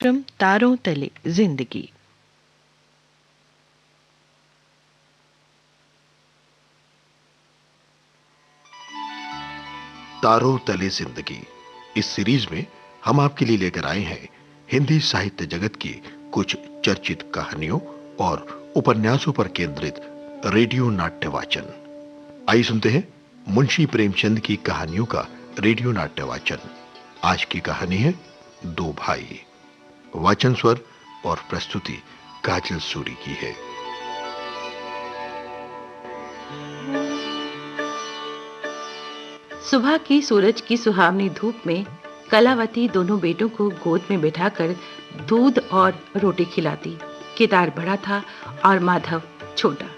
कार्यक्रम तारों तले जिंदगी। तारों तले जिंदगी इस सीरीज में हम आपके लिए लेकर आए हैं हिंदी साहित्य जगत की कुछ चर्चित कहानियों और उपन्यासों पर केंद्रित रेडियो नाट्य वाचन। आइए सुनते हैं मुंशी प्रेमचंद की कहानियों का रेडियो नाट्य वाचन। आज की कहानी है दो भाई। वाचन स्वर और प्रस्तुति काजल सूरी की है। सुबह की सूरज की सुहावनी धूप में कलावती दोनों बेटों को गोद में बिठाकर दूध और रोटी खिलाती। केदार बड़ा था और माधव छोटा।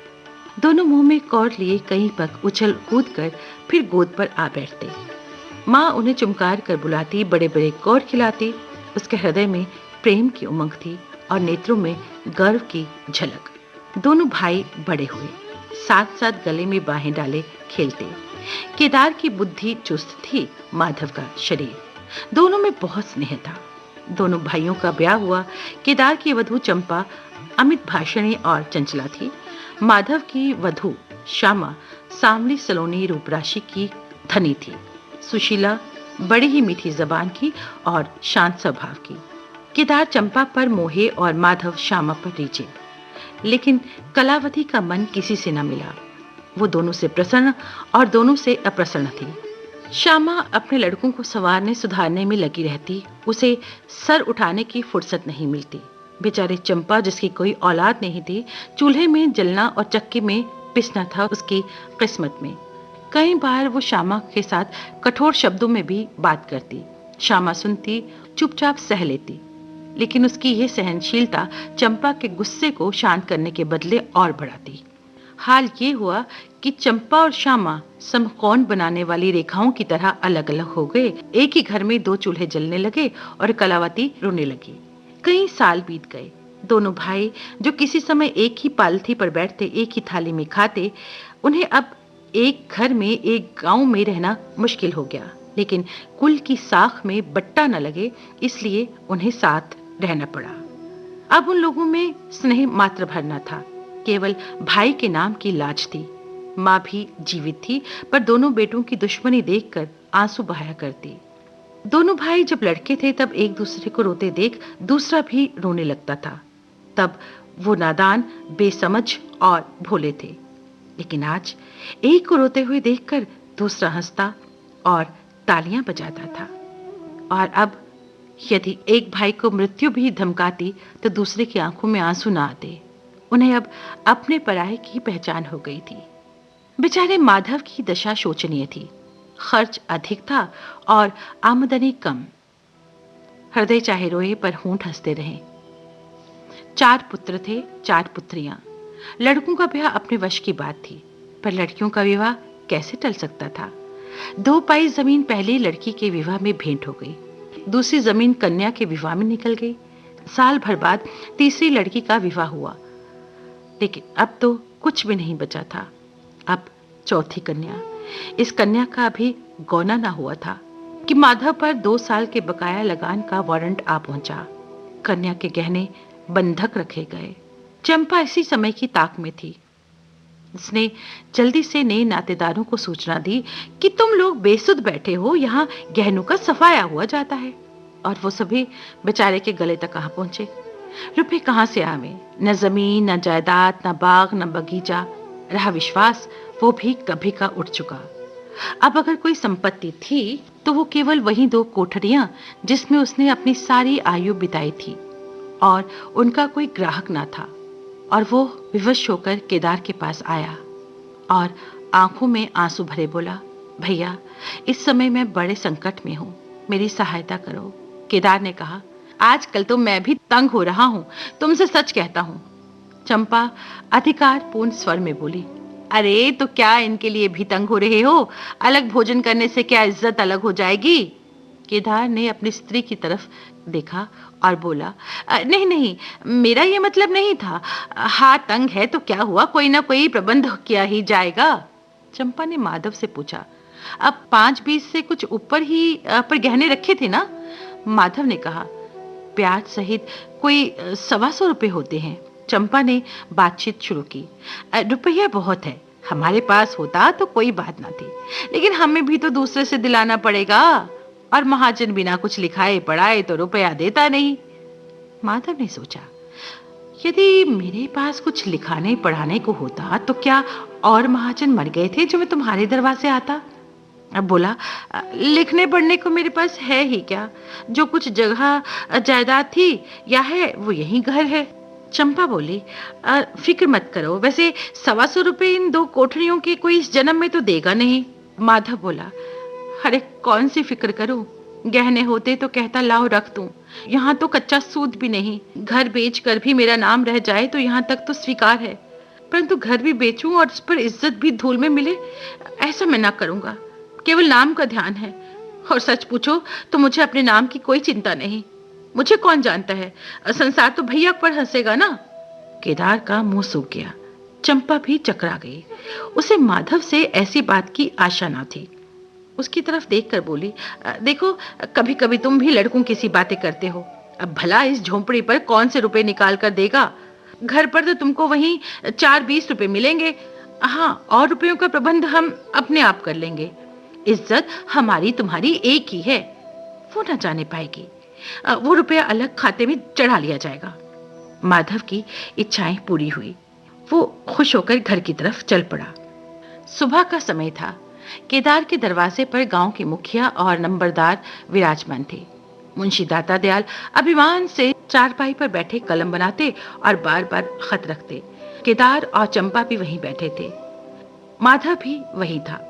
दोनों मुंह में कौर लिए कहीं पग उछल कूद कर फिर गोद पर आ बैठते। माँ उन्हें चुमकार कर बुलाती, बड़े बड़े कौर खिलाती। उसके हृदय में प्रेम की उमंग थी और नेत्रों में गर्व की झलक। दोनों भाई बड़े हुए, साथ साथ गले में बाहें डाले खेलते। केदार की बुद्धि चुस्त थी, माधव का शरीर। दोनों में बहुत स्नेह था। दोनों भाइयों का ब्याह हुआ। केदार की वधू चंपा अमित भाषणी और चंचला थी। माधव की वधू श्यामा सांवली सलोनी रूपराशि की धनी थी, सुशीला, बड़ी ही मीठी जबान की और शांत स्वभाव की। केदार चंपा पर मोहे और माधव श्यामा पर रीझे, लेकिन कलावती का मन किसी से न मिला। वो दोनों से प्रसन्न और दोनों से अप्रसन्न थी। श्यामा अपने लड़कों को संवारने सुधारने में लगी रहती। उसे सर उठाने की फुर्सत नहीं मिलती। बेचारे चंपा, जिसकी कोई औलाद नहीं थी, चूल्हे में जलना और चक्की में पिसना था उसकी किस्मत में। कई बार वो श्यामा के साथ कठोर शब्दों में भी बात करती। श्यामा सुनती, चुपचाप सह लेती, लेकिन उसकी यह सहनशीलता चंपा के गुस्से को शांत करने के बदले और बढ़ाती। हाल ये हुआ कि चंपा और श्यामा समकोण बनाने वाली रेखाओं की तरह अलग अलग हो गए। एक ही घर में दो चूल्हे जलने लगे और कलावती रोने लगी। कई साल बीत गए। दोनों भाई, जो किसी समय एक ही पालथी पर बैठते, एक ही थाली में खाते, उन्हें अब एक घर में, एक गांव में रहना मुश्किल हो गया। लेकिन कुल की साख में बट्टा न लगे, इसलिए उन्हें साथ रहना पड़ा। अब उन लोगों में स्नेह मात्र भर न था, केवल भाई के नाम की लाज थी। माँ भी जीवित थी, पर दोनों बेटों की दुश्मनी देखकर आंसू बहाया करती। दोनों भाई जब लड़के थे तब एक दूसरे को रोते देख दूसरा भी रोने लगता था। तब वो नादान, बेसमझ और भोले थे। लेकिन आज एक को रोते हुए देखकर दूसरा हंसता और तालियां बजाता था। और अब यदि एक भाई को मृत्यु भी धमकाती तो दूसरे की आंखों में आंसू ना आते। उन्हें अब अपने पराये की पहचान हो गई थी। बेचारे माधव की दशा शोचनीय थी। खर्च अधिक था और आमदनी कम। हृदय चाहे रोए पर होंठ हंसते रहे। 4 पुत्र थे, 4 पुत्रियां। लड़कों का ब्याह अपने वश की बात थी, पर लड़कियों का विवाह कैसे टल सकता था। 2 पाई जमीन पहले लड़की के विवाह में भेंट हो गई, दूसरी जमीन कन्या के विवाह में निकल गई। साल भर बाद तीसरी लड़की का विवाह हुआ, लेकिन अब तो कुछ भी नहीं बचा था। अब चौथी कन्या। इस कन्या का अभी गौना ना हुआ था कि माधव पर 2 साल के बकाया लगान का वारंट आ पहुंचा। कन्या के गहने बंधक रखे गए। चंपा इसी समय की ताक में थी। उसने जल्दी से नए नातेदारों को सूचना दी कि तुम लोग बेसुध बैठे हो, यहाँ गहनों का सफाया हुआ जाता है। और वो सभी बेचारे के गले तक कहाँ पहुंचे। रुपए कहाँ से आवे? न जमीन, न जायदाद, न बाग, न बगीचा। रहा विश्वास, वो भी कभी का उठ चुका। अब अगर कोई संपत्ति थी तो वो केवल वही 2 कोठरियां जिसमें उसने अपनी सारी आयु बिताई थी, और उनका कोई ग्राहक ना था। और वो विवश होकर केदार के पास आया और आंखों में आंसू भरे बोला, भैया, इस समय मैं बड़े संकट में हूँ, मेरी सहायता करो। केदार ने कहा, आजकल तो मैं भी तंग हो रहा हूँ, तुमसे सच कहता हूँ। चंपा अधिकारपूर्ण स्वर में बोली, अरे तो क्या इनके लिए भी तंग हो रहे हो? अलग भोजन करने से क्या इज्जत अलग हो जाएगी? केदार ने अपनी स्त्री की तरफ देखा और बोला, नहीं नहीं, मेरा ये मतलब नहीं था। हाथ तंग है तो क्या हुआ, कोई ना कोई प्रबंध किया ही जाएगा। चंपा ने माधव से पूछा, अब 5-20 से कुछ ऊपर ही पर गहने रखे थे ना? माधव ने कहा, ब्याज सहित कोई 125 रुपए होते हैं। चंपा ने बातचीत शुरू की। रुपया बहुत है, हमारे पास होता तो कोई बात ना थी, लेकिन हमें भी तो दूसरे से दिलाना पड़ेगा, और महाजन बिना कुछ लिखाए पढ़ाए तो रुपया देता नहीं। माधव ने सोचा, यदि मेरे पास कुछ लिखाने पढ़ाने को होता तो क्या और महाजन मर गए थे जो मैं तुम्हारे दरवाजे आता? अब बोला, लिखने पढ़ने को मेरे पास है ही क्या? जो कुछ जगह जायदाद थी या है वो यही घर है। चंपा बोली, फिक्र मत करो, वैसे 125 रुपए इन 2 कोठरियों की कोई इस जन्म में तो देगा नहीं। माधव बोला, अरे कौन सी फिक्र करूं, गहने होते तो कहता लाओ रख दूं, यहाँ तो कच्चा सूद भी नहीं, घर बेचकर भी मेरा नाम रह जाए तो यहाँ तक तो स्वीकार है, परंतु घर भी बेचूं और उस पर इज्जत भी धूल में मिले, ऐसा मैं ना करूंगा। केवल नाम का ध्यान है, और सच पूछो तो मुझे अपने नाम की कोई चिंता नहीं। मुझे कौन जानता है, संसार तो भैया पर हंसेगा ना। केदार का मुंह सूख गया। चंपा भी चकरा गई। उसे माधव से ऐसी बात की आशा ना थी। उसकी तरफ देखकर बोली, देखो कभी कभी तुम भी लड़कों की सी बातें करते हो। अब भला इस झोंपड़ी पर कौन से रुपए निकाल कर देगा? घर पर तो तुमको वहीं 4-20 रुपए मिलेंगे। हाँ, और रुपयों का प्रबंध हम अपने आप कर लेंगे। इज्जत हमारी तुम्हारी एक ही है, वो ना जाने पाएगी। वो रुपया अलग खाते में चढ़ा लिया जाएगा। माधव की इच्छाएं पूरी हुई। वो खुश होकर घर की तरफ चल पड़ा। सुबह का समय था। केदार के दरवाजे पर गांव के मुखिया और नंबरदार विराजमान थे। मुंशी दाता दयाल अभिमान से चारपाई पर बैठे कलम बनाते और बार बार खत रखते। केदार और चंपा भी वहीं बैठे थे। माधव भी वहीं था।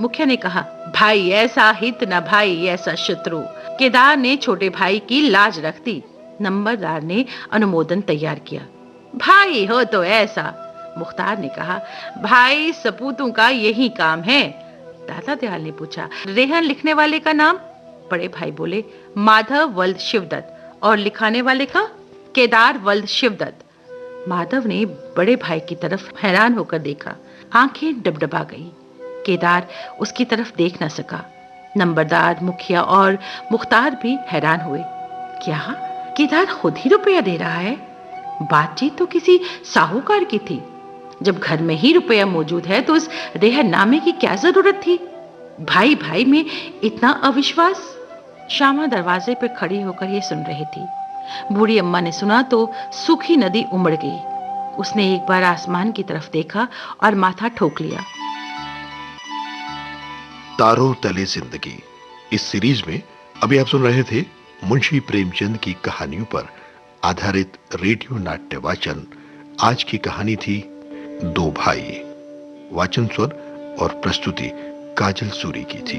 मुखिया ने कहा, भाई ऐसा हित न भाई ऐसा शत्रु। केदार ने छोटे भाई की लाज रख दी। नंबरदार ने अनुमोदन तैयार किया। भाई हो तो ऐसा। मुख्तार ने कहा, भाई सपूतों का यही काम है। दाता दयाल ने पूछा, रेहन लिखने वाले का नाम? बड़े भाई बोले, माधव वल्द शिवदत्त। और लिखाने वाले का? केदार वल्द शिवदत्त। माधव ने बड़े भाई की तरफ हैरान होकर देखा। आंखें डबडबा गई। केदार उसकी तरफ देख न सका। नंबरदार, मुखिया और मुख्तार भी हैरान हुए। क्या केदार खुद ही रुपया दे रहा है? बातचीत तो किसी साहूकार की थी। जब घर में ही रुपया मौजूद है तो उस रेहननामे की क्या जरूरत थी? भाई भाई में इतना अविश्वास? श्यामा दरवाजे पर खड़ी होकर ये सुन रही थी। बूढ़ी अम्मा ने सुना तो सूखी नदी उमड़ गई। उसने एक बार आसमान की तरफ देखा और माथा ठोक लिया। तारों तले जिंदगी, इस सीरीज में अभी आप सुन रहे थे मुंशी प्रेमचंद की कहानियों पर आधारित रेडियो नाट्य वाचन। आज की कहानी थी 2 भाई। वाचन स्वर और प्रस्तुति काजल सूरी की थी।